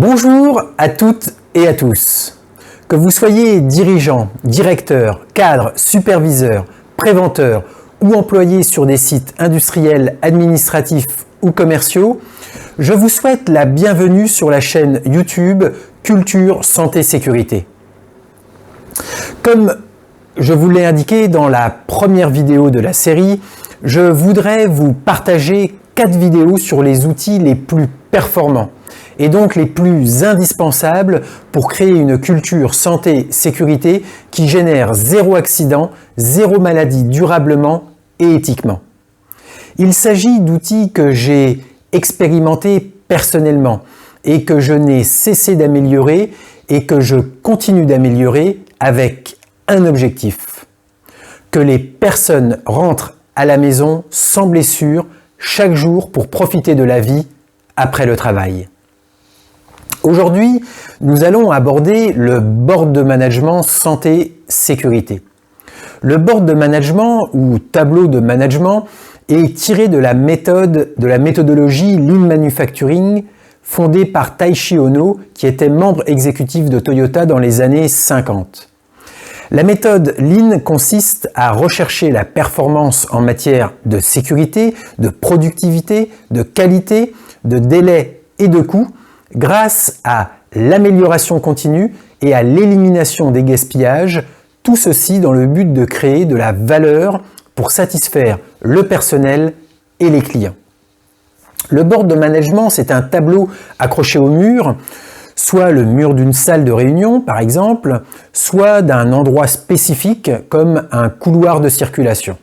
Bonjour à toutes et à tous. Que vous soyez dirigeant, directeur, cadre, superviseur, préventeur ou employé sur des sites industriels, administratifs ou commerciaux, je vous souhaite la bienvenue sur la chaîne YouTube Culture Santé Sécurité. Comme je vous l'ai indiqué dans la première vidéo de la série, je voudrais vous partager 4 vidéos sur les outils les plus performants et donc les plus indispensables pour créer une culture santé-sécurité qui génère 0 accident, 0 maladie durablement et éthiquement. Il s'agit d'outils que j'ai expérimentés personnellement et que je n'ai cessé d'améliorer et que je continue d'améliorer avec un objectif: que les personnes rentrent à la maison sans blessure chaque jour pour profiter de la vie après le travail. Aujourd'hui, nous allons aborder le board de management santé-sécurité. Le board de management ou tableau de management est tiré de la méthodologie Lean Manufacturing fondée par Taishi Ohno, qui était membre exécutif de Toyota dans les années 50. La méthode Lean consiste à rechercher la performance en matière de sécurité, de productivité, de qualité, de délai et de coût grâce à l'amélioration continue et à l'élimination des gaspillages, tout ceci dans le but de créer de la valeur pour satisfaire le personnel et les clients. Le board de management, c'est un tableau accroché au mur, soit le mur d'une salle de réunion par exemple, soit d'un endroit spécifique comme un couloir de circulation.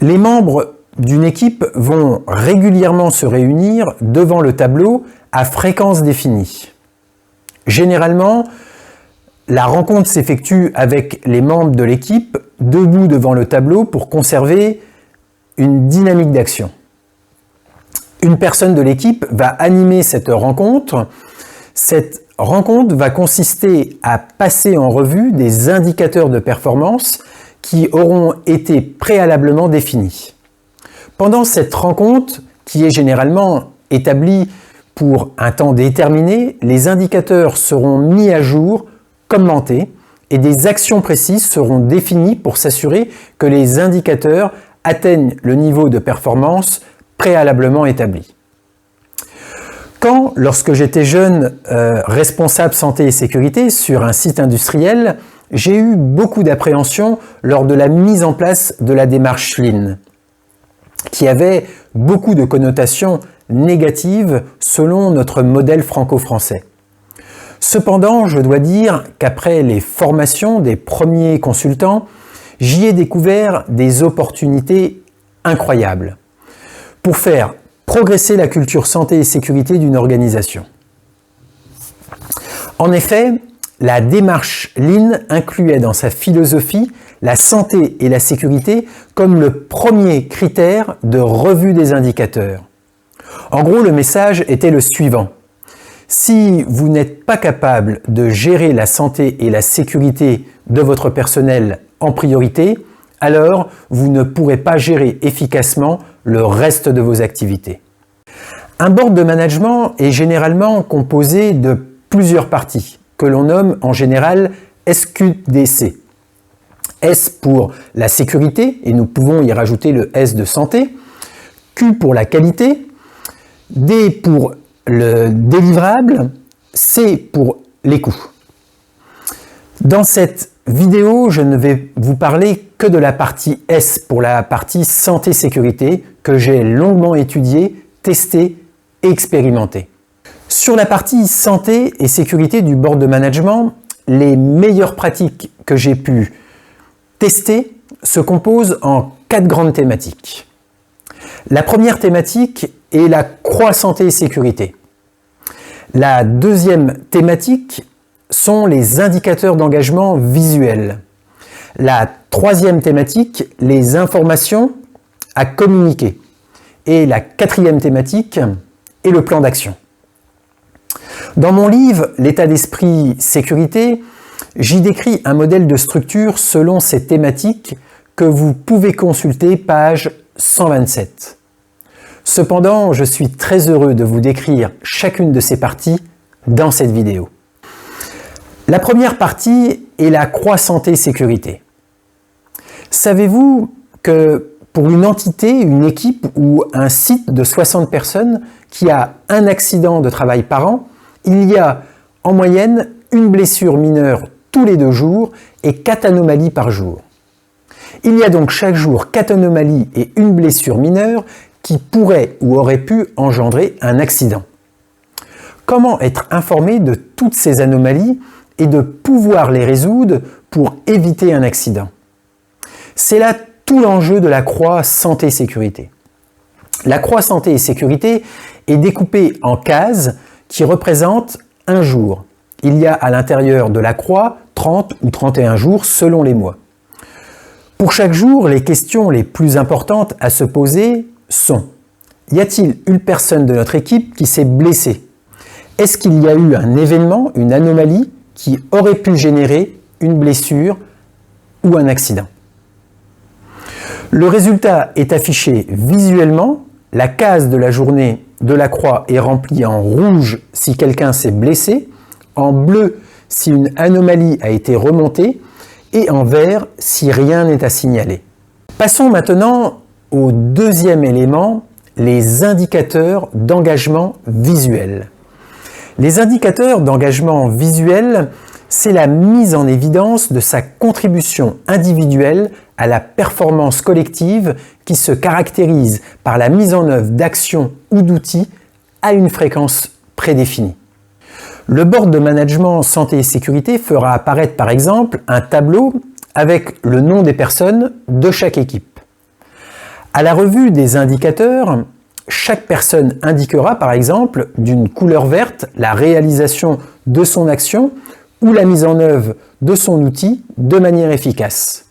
Les membres d'une équipe vont régulièrement se réunir devant le tableau à fréquence définie. Généralement, la rencontre s'effectue avec les membres de l'équipe debout devant le tableau pour conserver une dynamique d'action. Une personne de l'équipe va animer cette rencontre. Cette rencontre va consister à passer en revue des indicateurs de performance qui auront été préalablement définis. Pendant cette rencontre, qui est généralement établie pour un temps déterminé, les indicateurs seront mis à jour, commentés, et des actions précises seront définies pour s'assurer que les indicateurs atteignent le niveau de performance préalablement établi. Lorsque j'étais jeune responsable santé et sécurité sur un site industriel, j'ai eu beaucoup d'appréhension lors de la mise en place de la démarche Lean, qui avait beaucoup de connotations négatives selon notre modèle franco-français. Cependant, je dois dire qu'après les formations des premiers consultants, j'y ai découvert des opportunités incroyables pour faire progresser la culture santé et sécurité d'une organisation. En effet, la démarche Lean incluait dans sa philosophie la santé et la sécurité comme le premier critère de revue des indicateurs. En gros, le message était le suivant: si vous n'êtes pas capable de gérer la santé et la sécurité de votre personnel en priorité, alors vous ne pourrez pas gérer efficacement le reste de vos activités. Un board de management est généralement composé de plusieurs parties, que l'on nomme en général SQDC. S pour la sécurité, et nous pouvons y rajouter le S de santé, Q pour la qualité, D pour le délivrable, C pour les coûts. Dans cette vidéo, je ne vais vous parler que de la partie S pour la partie santé-sécurité que j'ai longuement étudiée, testée et expérimentée. Sur la partie santé et sécurité du board de management, les meilleures pratiques que j'ai pu tester se composent en 4 grandes thématiques. La première thématique est la santé et sécurité. La deuxième thématique sont les indicateurs d'engagement visuels. La troisième thématique, les informations à communiquer. Et la quatrième thématique est le plan d'action. Dans mon livre « L'état d'esprit sécurité », j'y décris un modèle de structure selon ces thématiques que vous pouvez consulter page 127. Cependant, je suis très heureux de vous décrire chacune de ces parties dans cette vidéo. La première partie est la croix santé sécurité. Savez-vous que pour une entité, une équipe ou un site de 60 personnes qui a un accident de travail par an, il y a en moyenne une blessure mineure tous les 2 jours et 4 anomalies par jour. Il y a donc chaque jour 4 anomalies et une blessure mineure qui pourraient ou auraient pu engendrer un accident. Comment être informé de toutes ces anomalies et de pouvoir les résoudre pour éviter un accident? C'est là tout l'enjeu de la croix santé-sécurité. La croix santé et sécurité est découpée en cases qui représentent un jour. Il y a à l'intérieur de la croix 30 ou 31 jours selon les mois. Pour chaque jour, les questions les plus importantes à se poser sont: y a-t-il une personne de notre équipe qui s'est blessée? Est-ce qu'il y a eu un événement, une anomalie qui aurait pu générer une blessure ou un accident? Le résultat est affiché visuellement. La case de la journée de la croix est remplie en rouge si quelqu'un s'est blessé, en bleu si une anomalie a été remontée et en vert si rien n'est à signaler. Passons maintenant au deuxième élément, les indicateurs d'engagement visuel. Les indicateurs d'engagement visuel, c'est la mise en évidence de sa contribution individuelle à la performance collective qui se caractérise par la mise en œuvre d'actions ou d'outils à une fréquence prédéfinie. Le board de management santé et sécurité fera apparaître par exemple un tableau avec le nom des personnes de chaque équipe. À la revue des indicateurs, chaque personne indiquera par exemple d'une couleur verte la réalisation de son action ou la mise en œuvre de son outil de manière efficace.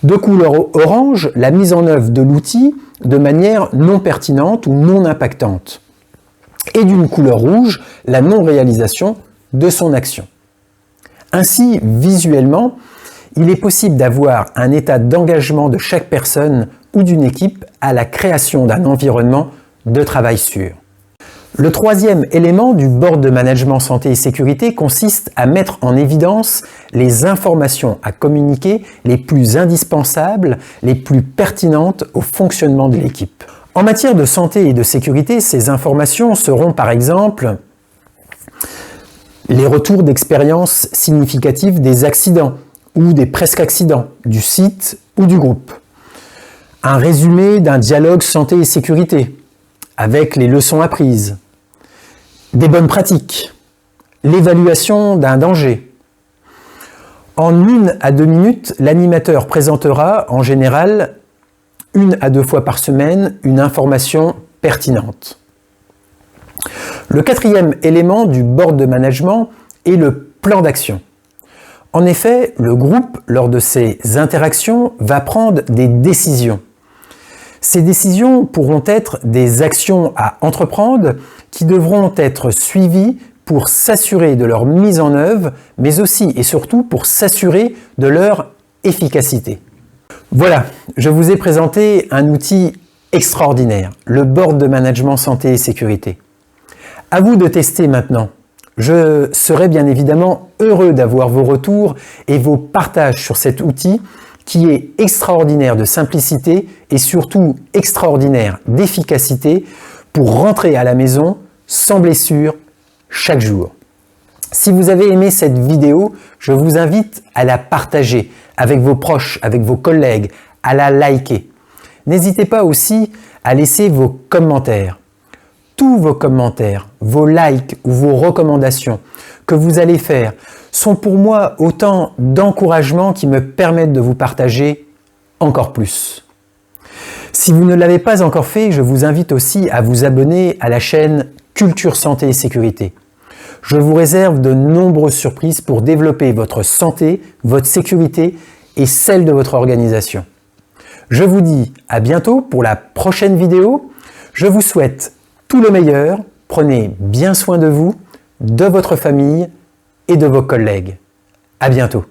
De couleur orange, la mise en œuvre de l'outil de manière non pertinente ou non impactante. Et d'une couleur rouge, la non-réalisation de son action. Ainsi, visuellement, il est possible d'avoir un état d'engagement de chaque personne ou d'une équipe à la création d'un environnement de travail sûr. Le troisième élément du board de management santé et sécurité consiste à mettre en évidence les informations à communiquer les plus indispensables, les plus pertinentes au fonctionnement de l'équipe. En matière de santé et de sécurité, ces informations seront par exemple les retours d'expérience significatifs des accidents ou des presque-accidents du site ou du groupe, un résumé d'un dialogue santé et sécurité avec les leçons apprises, des bonnes pratiques, l'évaluation d'un danger. En 1 à 2 minutes, l'animateur présentera en général 1 à 2 fois par semaine une information pertinente. Le quatrième élément du board de management est le plan d'action. En effet, le groupe, lors de ses interactions, va prendre des décisions. Ces décisions pourront être des actions à entreprendre qui devront être suivies pour s'assurer de leur mise en œuvre, mais aussi et surtout pour s'assurer de leur efficacité. Voilà, je vous ai présenté un outil extraordinaire, le board de management santé et sécurité. À vous de tester maintenant. Je serai bien évidemment heureux d'avoir vos retours et vos partages sur cet outil qui est extraordinaire de simplicité et surtout extraordinaire d'efficacité pour rentrer à la maison sans blessure chaque jour. Si vous avez aimé cette vidéo, je vous invite à la partager avec vos proches, avec vos collègues, à la liker. N'hésitez pas aussi à laisser vos commentaires. Tous vos commentaires, vos likes ou vos recommandations que vous allez faire sont pour moi autant d'encouragements qui me permettent de vous partager encore plus. Si vous ne l'avez pas encore fait, je vous invite aussi à vous abonner à la chaîne Culture Santé et Sécurité. Je vous réserve de nombreuses surprises pour développer votre santé, votre sécurité et celle de votre organisation. Je vous dis à bientôt pour la prochaine vidéo. Je vous souhaite tout le meilleur. Prenez bien soin de vous, de votre famille et de vos collègues. À bientôt.